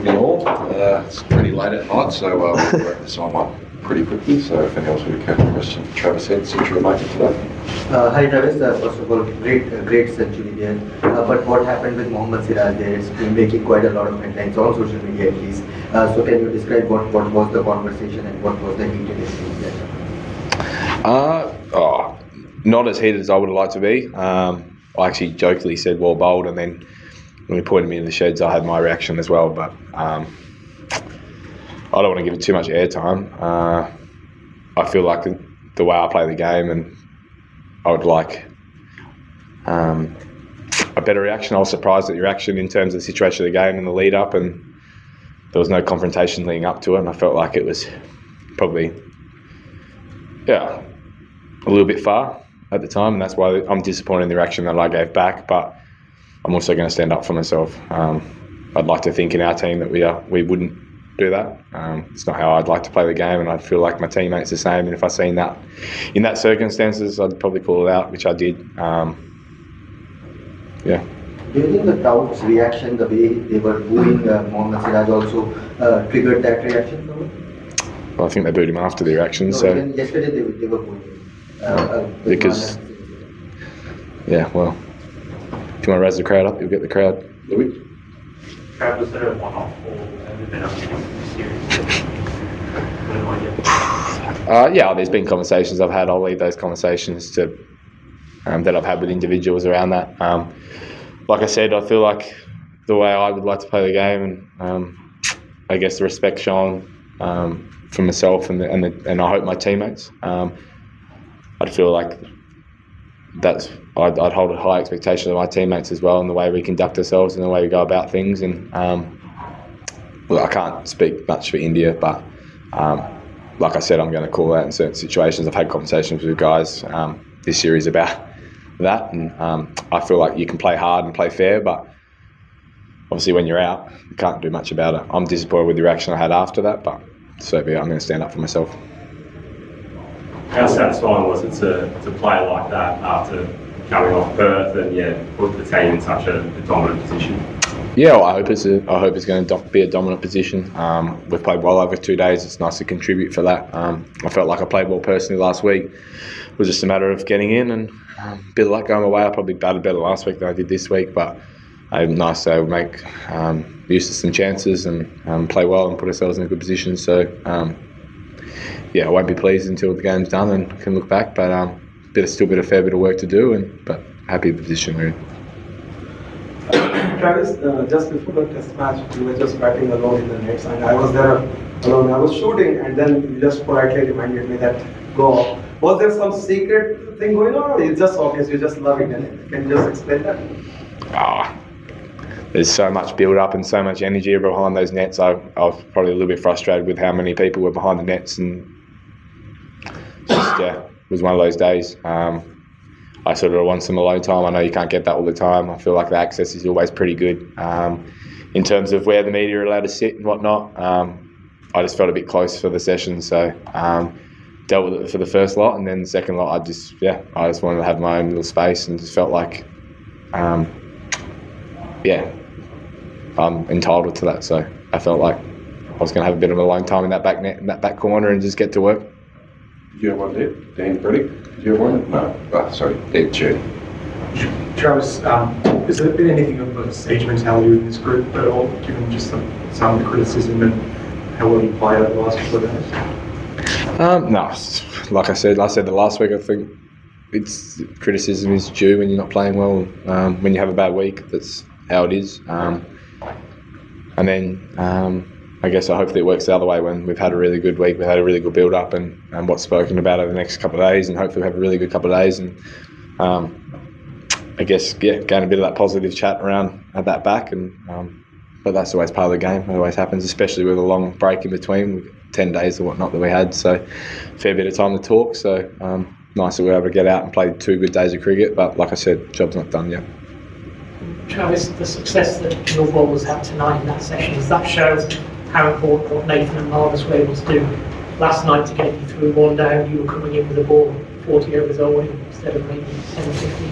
evening all. It's pretty late at night, so we'll wrap this one up pretty quickly. So if anyone else would have a question for Travis Head, since you're making today. Hi Travis, first of all, great century there. But what happened with Mohammad Siraj there? It's been making quite a lot of headlines on social media at least. So can you describe what was the conversation and what was the heated exchange there? Not as heated as I would have liked to be. I actually jokingly said well bowled, and then when he pointed me in the sheds I had my reaction as well, but I don't want to give it too much airtime. I feel like the way I play the game, and I would like a better reaction. I was surprised at your reaction in terms of the situation of the game and the lead up, and there was no confrontation leading up to it, and I felt like it was probably a little bit far at the time, and that's why I'm disappointed in the reaction that I gave back, but I'm also going to stand up for myself. I'd like to think in our team that we wouldn't do that. It's not how I'd like to play the game, and I feel like my teammates the same, and if I seen that in that circumstances I'd probably call it out, which I did. Do you think the crowd's reaction, the way they were booing Mohammad Siraj also triggered that reaction from him? Well, I think they booed him after the reaction. No, so yesterday they were booing him. Because well, if you want to raise the crowd up, you'll get the crowd. Louis? Was there a one-off or have you been up to serious? There's been conversations I've had. I'll leave those conversations to that I've had with individuals around that. Like I said, I feel like the way I would like to play the game, and I guess the respect shown from myself and I hope my teammates. I'd feel like I'd hold a high expectation of my teammates as well, and the way we conduct ourselves and the way we go about things. And I can't speak much for India, but like I said, I'm going to call out in certain situations. I've had conversations with guys this series about that, and I feel like you can play hard and play fair, but obviously when you're out, you can't do much about it. I'm disappointed with the reaction I had after that, but so be it. I'm going to stand up for myself. How satisfying was it to play like that after coming off Perth and put the team in such a dominant position? Yeah, well, I hope it's going to be a dominant position. We've played well over 2 days. It's nice to contribute for that. I felt like I played well personally last week. It was just a matter of getting in, and a bit of luck going my way. I probably batted better last week than I did this week, but it's nice to make use of some chances and play well and put ourselves in a good position. So. I won't be pleased until the game's done and can look back, but still a fair bit of work to do, but happy with the position we're in. Travis, just before the test match, you were just batting alone in the nets, and I was there alone. I was shooting, and then you just politely reminded me that go off. Was there some secret thing going on, or it's just obvious you just love it? And can you just explain that? There's so much build up and so much energy behind those nets. I was probably a little bit frustrated with how many people were behind the nets, and it was one of those days. I sort of want some alone time. I know you can't get that all the time. I feel like the access is always pretty good in terms of where the media are allowed to sit and whatnot. I just felt a bit close for the session, so dealt with it for the first lot, and then the second lot I just wanted to have my own little space, and just felt like I'm entitled to that. So I felt like I was going to have a bit of a alone time in that back net, in that back corner, and just get to work. Did you have one there? Dan Brady? Did you have one? No. Sorry, Dan Cherry. Travis, has there been anything of a siege mentality in this group at all, given just some of the criticism and how well you played over the last couple of days? No, like I said the last week, I think criticism is due when you're not playing well. When you have a bad week, that's how it is. And then I guess hopefully it works the other way when we've had a really good week, we've had a really good build up, and what's spoken about over the next couple of days, and hopefully we have a really good couple of days, and I guess gain a bit of that positive chat around at that back, and but that's always part of the game. It always happens, especially with a long break in between, 10 days or whatnot that we had, so fair bit of time to talk. So nice that we were able to get out and play 2 good days of cricket, but like I said, job's not done yet. Travis, the success that your bowlers had tonight in that session, does that show how important what Nathan and Marcus were able to do last night to get you through one down? You were coming in with a ball 40 overs old instead of maybe 10 or 15.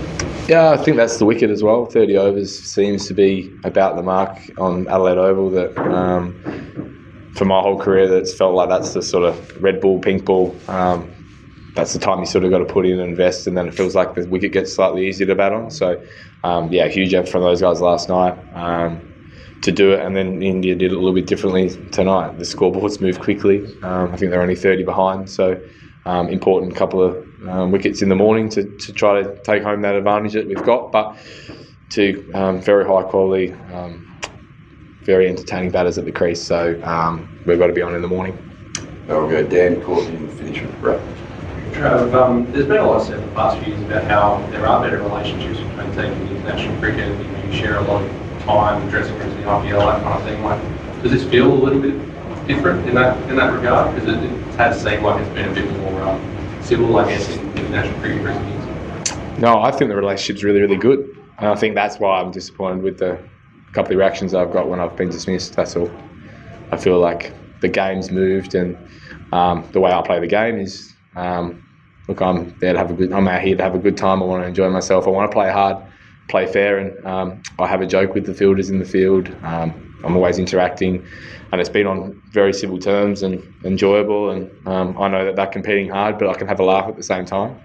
Yeah, I think that's the wicket as well. 30 overs seems to be about the mark on Adelaide Oval that for my whole career that's felt like that's the sort of red ball, pink ball. That's the time you sort of got to put in and invest, and then it feels like the wicket gets slightly easier to bat on. So, huge effort from those guys last night to do it, and then India did it a little bit differently tonight. The scoreboards moved quickly. I think they're only 30 behind, so important couple of wickets in the morning to try to take home that advantage that we've got, but to very high quality, very entertaining batters at the crease, so we've got to be on in the morning. Now we'll go Dan, Courtney and finish with Brett. Trav, there's been a lot said in the past few years about how there are better relationships between teams in international cricket. You share a lot of time, dressing rooms, the IPL, that kind of thing. Like, does this feel a little bit different in that regard? Because it has seemed like it's been a bit more civil, I guess, in international cricket recent years. No, I think the relationship's really, really good. And I think that's why I'm disappointed with the couple of reactions I've got when I've been dismissed. That's all. I feel like the game's moved, and the way I play the game is. Look, I'm there to have a good. I'm out here to have a good time. I want to enjoy myself. I want to play hard, play fair, and I have a joke with the fielders in the field. I'm always interacting, and it's been on very civil terms and enjoyable. And I know that they're competing hard, but I can have a laugh at the same time.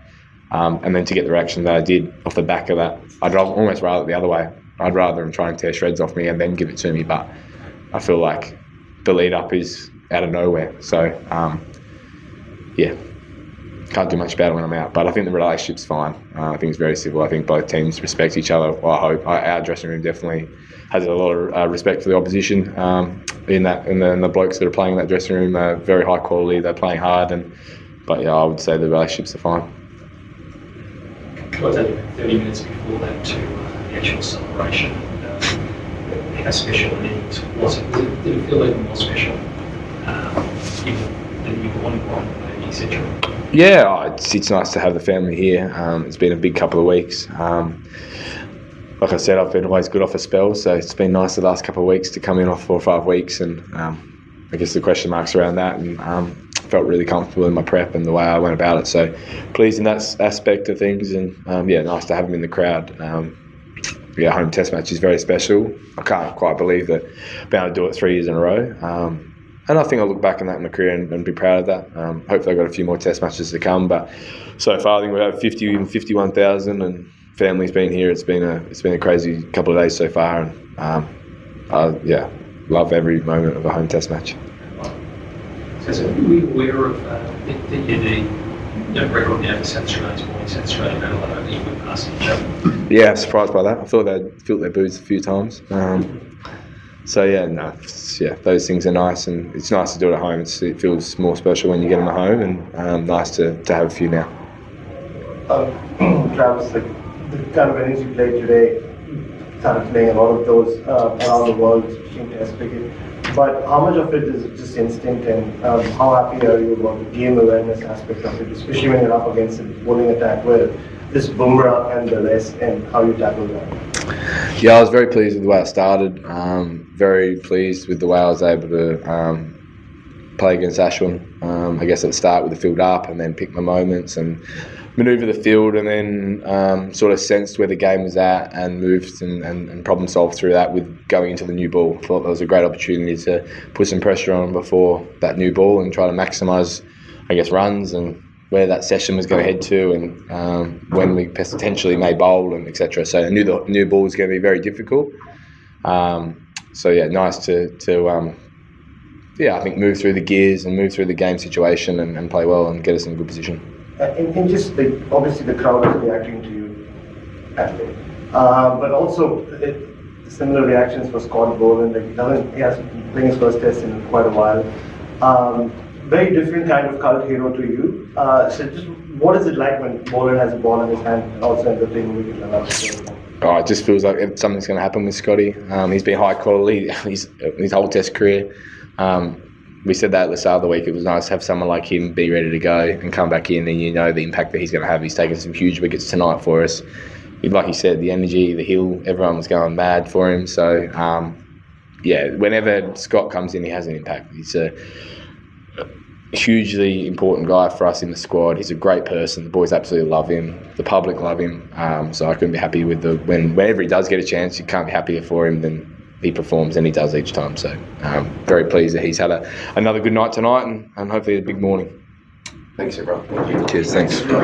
And then to get the reaction that I did off the back of that, I'd almost rather it the other way. I'd rather them try and tear shreds off me and then give it to me. But I feel like the lead up is out of nowhere. So can't do much about it when I'm out, but I think the relationship's fine. I think it's very civil. I think both teams respect each other. Well, I hope our dressing room definitely has a lot of respect for the opposition. And the blokes that are playing in that dressing room are very high quality. They're playing hard, but I would say the relationships are fine. I was only 30 minutes before that to the actual celebration. How special it was it? Did it feel even more special? Given that you won one, etc. Yeah, it's nice to have the family here. It's been a big couple of weeks. Like I said, I've been always good off a spell, so it's been nice the last couple of weeks to come in off 4 or 5 weeks, and I guess the question marks around that, and felt really comfortable in my prep and the way I went about it. So pleased in that aspect of things, and nice to have him in the crowd. Home test match is very special. I can't quite believe that I've been able to do it 3 years in a row. And I think I'll look back on that in my career and be proud of that. Hopefully I've got a few more test matches to come, but so far I think we've had 50 and 51,000, and family's been here. It's been a crazy couple of days so far, and love every moment of a home test match. So were you aware of that you record now for South Australia's morning, South Australian Adelaide, that you were passing each other? Yeah, I'm surprised by that. I thought they'd felt their boots a few times. Those things are nice, and it's nice to do it at home. It feels more special when you get them at home, and nice to have a few now. Travis, the kind of innings you played today, started playing a lot of those around the world, especially in Test cricket. But how much of it is just instinct, and how happy are you about the game awareness aspect of it, especially when you're up against a bowling attack where this Bumrah and the rest, and how you tackle that? Yeah, I was very pleased with the way I started. Very pleased with the way I was able to play against Ashwin. I guess at the start with the field up, and then pick my moments and manoeuvre the field, and then sort of sensed where the game was at and moved and problem solved through that with going into the new ball. Thought that was a great opportunity to put some pressure on before that new ball and try to maximise, runs and where that session was going to head to, and when we potentially may bowl and etc. So I knew the new ball was going to be very difficult. Nice to I think move through the gears and move through the game situation and play well and get us in a good position. And just obviously the crowd is reacting to you, Adelaide. But also similar reactions for Scott Boland. He has been playing his first test in quite a while. Very different kind of cult hero to you. So just what is it like when Boland has a ball in his hand and also ends up playing wicket? It just feels like something's going to happen with Scotty. He's been high quality his whole test career. We said that at the start of the week. It was nice to have someone like him be ready to go and come back in, and the impact that he's going to have. He's taken some huge wickets tonight for us. Like he said, the energy, the hill, everyone was going mad for him. So, whenever Scott comes in, he has an impact. hugely important guy for us in the squad. He's a great person. The boys absolutely love him. The public love him. So I couldn't be happy with whenever he does get a chance, you can't be happier for him than he performs, and he does each time. So very pleased that he's had another good night tonight, and hopefully a big morning. Thanks, everyone. Cheers, thanks.